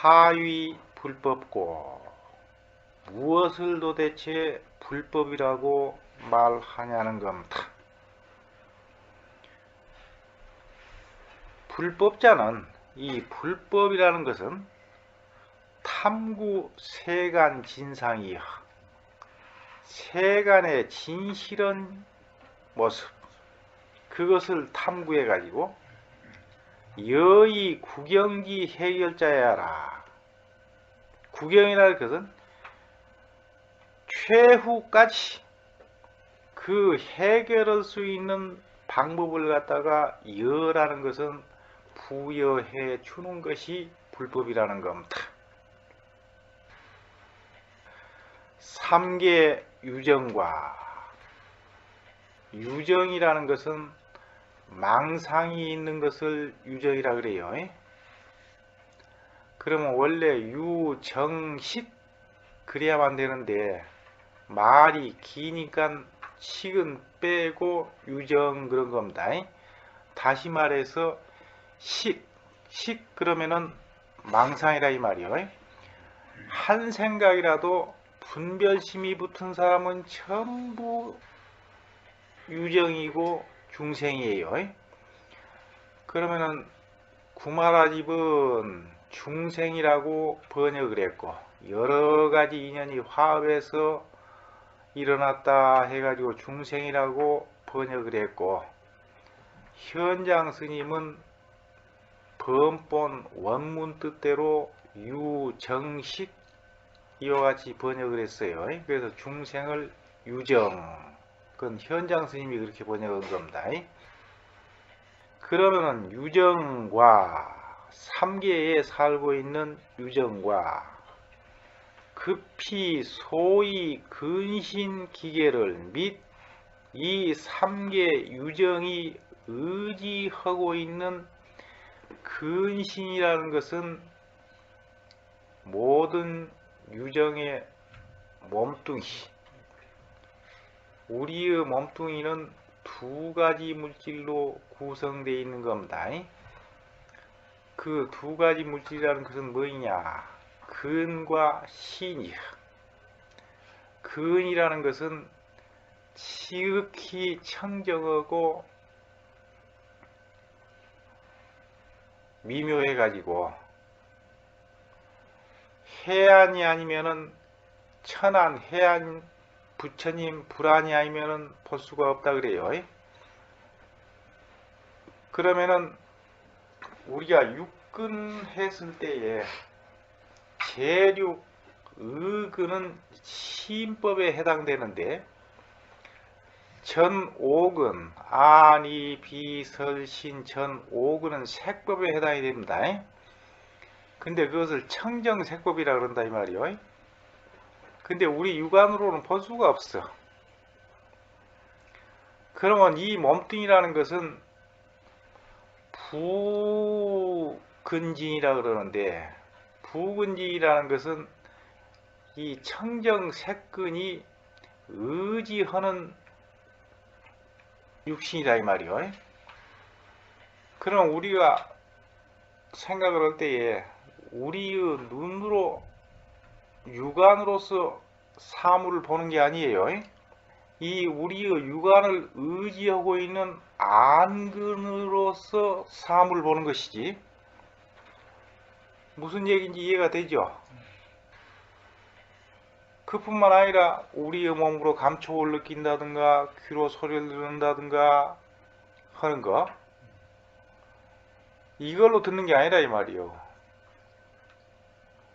하위 불법고 무엇을 도대체 불법이라고 말하냐는 겁니다. 불법자는, 이 불법이라는 것은 탐구 세간 진상이여, 세간의 진실한 모습, 그것을 탐구해 가지고 여의 구경기 해결자야 하라. 구경이라는 것은 최후까지 그 해결할 수 있는 방법을 갖다가 여라는 것은 부여해 주는 것이 불법이라는 겁니다. 삼계 유정과, 유정이라는 것은 망상이 있는 것을 유정이라 그래요. 그러면 원래 유정식 그래야만 되는데 말이 기니까 식은 빼고 유정 그런 겁니다. 다시 말해서 식 그러면은 망상이라 이 말이요. 한 생각이라도 분별심이 붙은 사람은 전부 유정이고 중생이에요. 그러면은 구마라집은 중생이라고 번역을 했고, 여러가지 인연이 화합해서 일어났다 해가지고 중생이라고 번역을 했고, 현장 스님은 번본 원문 뜻대로 유정식 이와 같이 번역을 했어요. 그래서 중생을 유정, 그건 현장 스님이 그렇게 번역한 겁니다. 그러면은 유정과, 삼계에 살고 있는 유정과 급히 소위 근신기계를 및 이 삼계 유정이 의지하고 있는 근신이라는 것은 모든 유정의 몸뚱이, 우리의 몸뚱이는 두 가지 물질로 구성되어 있는 겁니다. 그 두 가지 물질이라는 것은 뭐냐? 근과 신이야. 근이라는 것은 지극히 청정하고 미묘해 가지고 해안이 아니면은 천안, 해안, 부처님 불안이 아니면은 볼 수가 없다 그래요. 그러면은 우리가 육근 했을 때에 제육, 의근은 시인법에 해당되는데, 전오근, 아니, 비설신, 전오근은 색법에 해당이 됩니다. 근데 그것을 청정색법이라 그런다 이 말이요. 근데 우리 육안으로는 볼 수가 없어. 그러면 이 몸뚱이라는 것은 부근진이라 그러는데, 부근진이라는 것은 이 청정색근이 의지하는 육신이라 이 말이요. 그럼 우리가 생각을 할 때에 우리의 눈으로, 육안으로서 사물을 보는 게 아니에요. 이 우리의 육안을 의지하고 있는 안근으로서 사물을 보는 것이지. 무슨 얘기인지 이해가 되죠? 그뿐만 아니라 우리의 몸으로 감촉을 느낀다든가 귀로 소리를 듣는다든가 하는 거, 이걸로 듣는 게 아니라 이 말이요.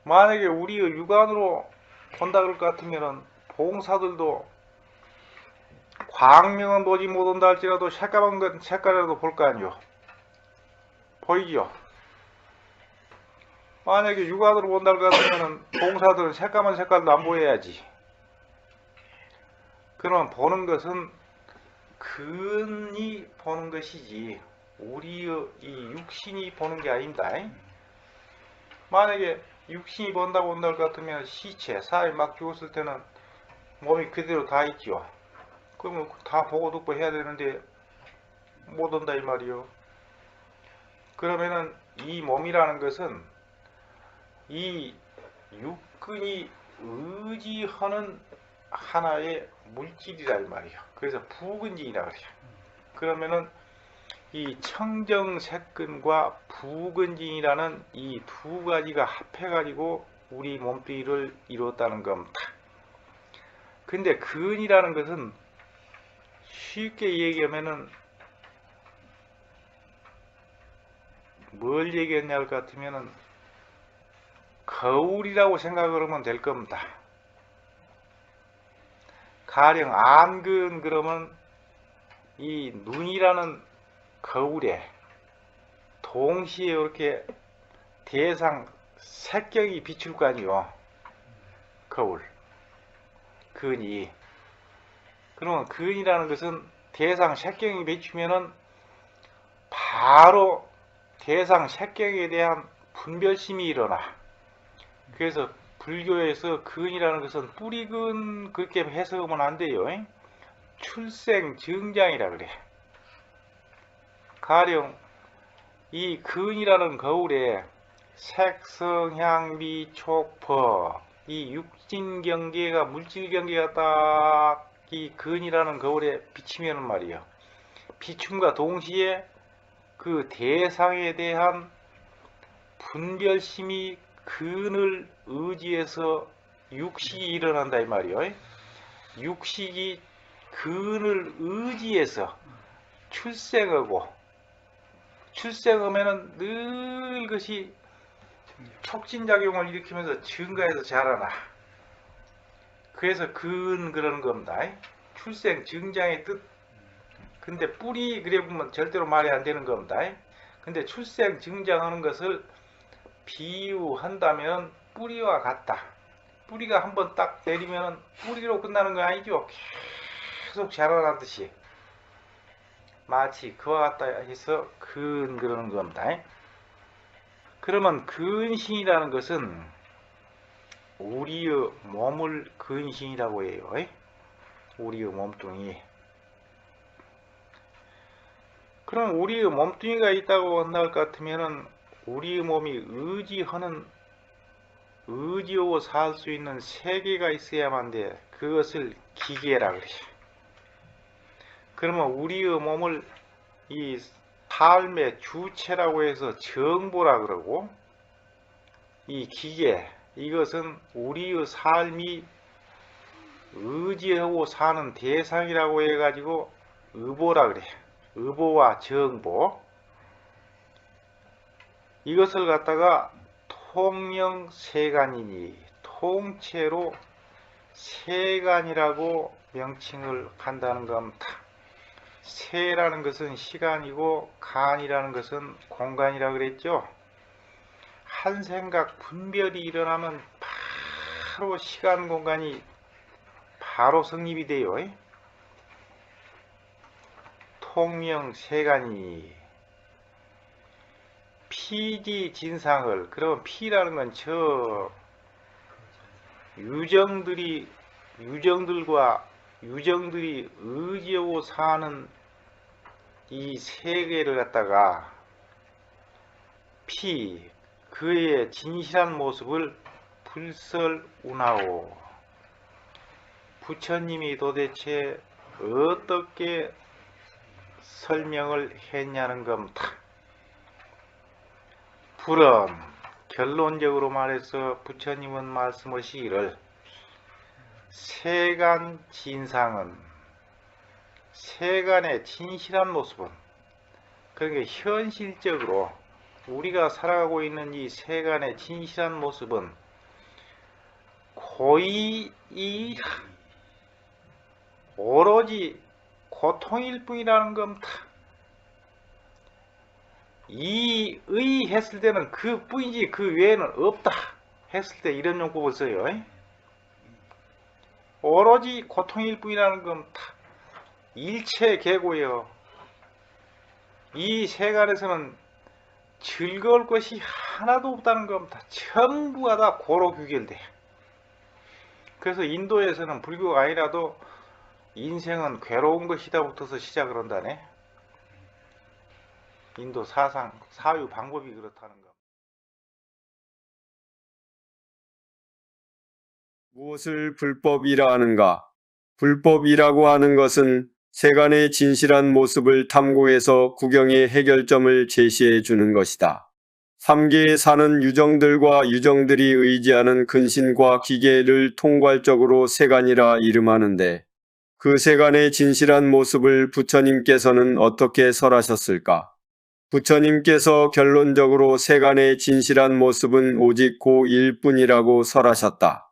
만약에 우리의 육안으로 본다 그럴 것 같으면은 보공사들도 광명은 보지 못한다 할지라도 색감한 건 색깔이라도 볼 거 아니요. 보이죠? 만약에 육안으로 본다 것 같으면은 보공사들은 색감한 색깔도 안 보여야지. 그러면 보는 것은 근이 보는 것이지 우리의 이 육신이 보는 게 아닙니다. 만약에 육신이 본다고 할 것 같으면 시체, 사람이 막 죽었을 때는 몸이 그대로 다 있죠. 그러면 다 보고 듣고 해야 되는데 못 온다 이 말이요. 그러면은 이 몸이라는 것은 이 육근이 의지하는 하나의 물질이라 이 말이에요. 그래서 부근진이라 그래요. 그러면은 이 청정색근과 부근진이라는 이 두 가지가 합해가지고 우리 몸뚱이를 이루었다는 겁니다. 근데 근이라는 것은 쉽게 얘기하면은 뭘 얘기했냐 할 것 같으면은 거울이라고 생각을 하면 될 겁니다. 가령 안근 그러면 이 눈이라는 거울에 동시에 이렇게 대상 색경이 비출 거 아니요. 거울 근이. 그러면 근이라는 것은 대상 색경이 비추면은 바로 대상 색경에 대한 분별심이 일어나. 그래서 불교에서 근이라는 것은 뿌리근 그렇게 해석하면 안 돼요. 출생 증장이라 그래. 가령 이 근이라는 거울에 색, 성, 향, 미, 촉, 법 이 육진 경계가 물질 경계가 딱 이 근이라는 거울에 비치면 말이요. 비춤과 동시에 그 대상에 대한 분별심이 근을 의지해서 육식이 일어난다 이 말이요. 육식이 근을 의지해서 출생하고 출생하면은 늘 것이 촉진작용을 일으키면서 증가해서 자라나. 그래서 그런 겁니다. 출생 증장의 뜻. 근데 뿌리 그래 보면 절대로 말이 안 되는 겁니다. 근데 출생 증장하는 것을 비유한다면 뿌리와 같다. 뿌리가 한번 딱 내리면 뿌리로 끝나는 거 아니죠. 계속 자라나듯이 마치 그와 같다 해서 그러는 겁니다. 그러면 근신이라는 것은 우리의 몸을 근신이라고 해요. 우리의 몸뚱이. 그럼 우리의 몸뚱이가 있다고 한다할 것 같으면은 우리의 몸이 의지하고 살 수 있는 세계가 있어야만 돼. 그것을 기계라 그래. 그러면 우리의 몸을 이 삶의 주체라고 해서 정보라 그러고, 이 기계, 이것은 우리의 삶이 의지하고 사는 대상이라고 해가지고 의보라 그래. 의보와 정보. 이것을 갖다가 통명세간이니 통째로 세간이라고 명칭을 한다는 겁니다. 세라는 것은 시간이고 간이라는 것은 공간이라 그랬죠. 한 생각 분별이 일어나면 바로 시간 공간이 바로 성립이 돼요. 통명세간이 피지 진상을. 그러면 피라는 건 저 유정들이 의지하고 사는 이 세계를 갖다가 그의 진실한 모습을 불설운하오. 부처님이 도대체 어떻게 설명을 했냐는 겁니다. 불은 결론적으로 말해서 부처님은 말씀하시기를 세간 진상은 세간의 진실한 모습은, 그러니까 현실적으로 우리가 살아가고 있는 이 세간의 진실한 모습은 고이 오로지 고통일 뿐이라는 겁니다. 이의 했을 때는 그 뿐이지 그 외에는 없다 했을 때 이런 용법을 써요. 오로지 고통일 뿐이라는 겁니다. 일체 계고요. 이 세간에서는 즐거울 것이 하나도 없다는 겁니다. 전부가 다 고로 규결돼. 그래서 인도에서는 불교가 아니라도 인생은 괴로운 것이다 부터서 시작을 한다네. 인도 사상, 사유 방법이 그렇다는 거. 무엇을 불법이라 하는가? 불법이라고 하는 것은 세간의 진실한 모습을 탐구해서 구경의 해결점을 제시해 주는 것이다. 3계에 사는 유정들과 유정들이 의지하는 근신과 기계를 통괄적으로 세간이라 이름하는데 그 세간의 진실한 모습을 부처님께서는 어떻게 설하셨을까? 부처님께서 결론적으로 세간의 진실한 모습은 오직 고일 뿐이라고 설하셨다.